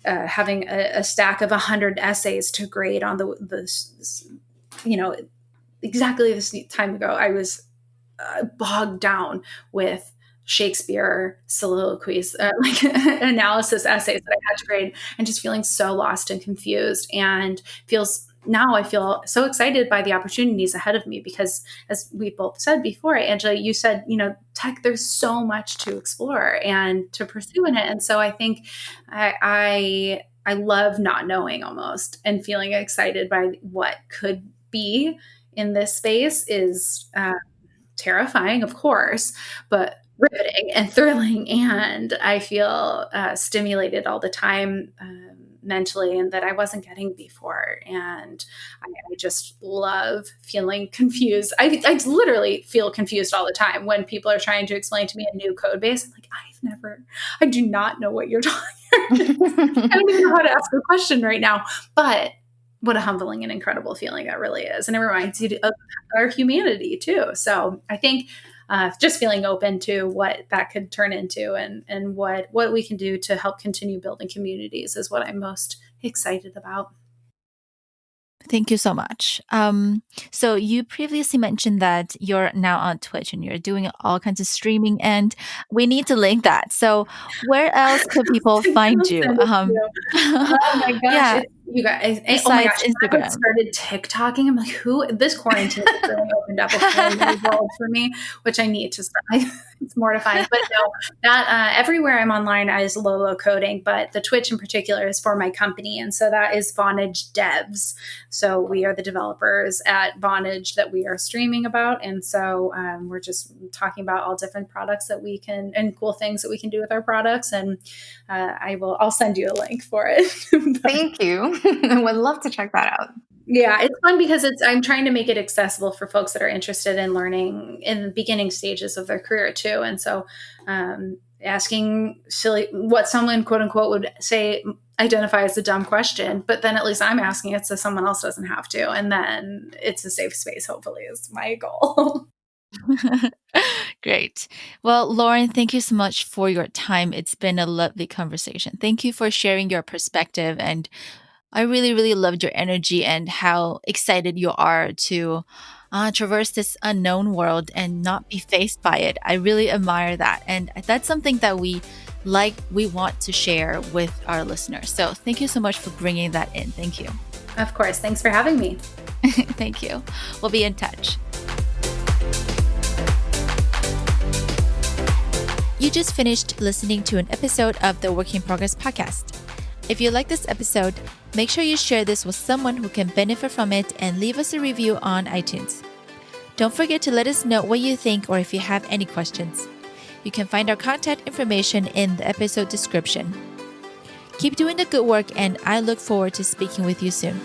having a stack of 100 essays to grade on exactly this time ago. I was bogged down with Shakespeare soliloquies, analysis essays that I had to grade, and just feeling so lost and confused. And now I feel so excited by the opportunities ahead of me, because as we both said before, Angela, you said, tech, there's so much to explore and to pursue in it. And so I think I love not knowing almost, and feeling excited by what could be in this space is terrifying, of course, but riveting and thrilling. And I feel stimulated all the time mentally, and that I wasn't getting before. And I just love feeling confused. I literally feel confused all the time when people are trying to explain to me a new code base. I'm like, I do not know what you're talking about. I don't even know how to ask a question right now. But what a humbling and incredible feeling that really is. And it reminds you of our humanity too. So I think just feeling open to what that could turn into, and what we can do to help continue building communities is what I'm most excited about.
Thank you so much. So you previously mentioned that you're now on Twitch and you're doing all kinds of streaming, and we need to link that. So where else could people find you?
Send it to you. Oh my gosh.
Yeah,
You guys, oh my
besides
gosh, I
Instagram.
started TikToking. I'm like, this quarantine has really opened up a whole new world for me, which I need to start. It's mortifying. But no, that everywhere I'm online is Lolo Coding, but the Twitch in particular is for my company. And so that is Vonage Devs. So we are the developers at Vonage that we are streaming about. And so we're just talking about all different products that we can, and cool things that we can do with our products. And I'll send you a link for it.
Thank you. I would love to check that out.
Yeah, it's fun because I'm trying to make it accessible for folks that are interested in learning in the beginning stages of their career too. And so asking what someone quote unquote would say identify as a dumb question, but then at least I'm asking it so someone else doesn't have to. And then it's a safe space, hopefully, is my goal.
Great. Well, Lauren, thank you so much for your time. It's been a lovely conversation. Thank you for sharing your perspective. And I really, really loved your energy and how excited you are to traverse this unknown world and not be faced by it. I really admire that. And that's something that we want to share with our listeners. So thank you so much for bringing that in. Thank you.
Of course. Thanks for having me.
Thank you. We'll be in touch. You just finished listening to an episode of the Work in Progress podcast. If you like this episode, make sure you share this with someone who can benefit from it and leave us a review on iTunes. Don't forget to let us know what you think or if you have any questions. You can find our contact information in the episode description. Keep doing the good work, and I look forward to speaking with you soon.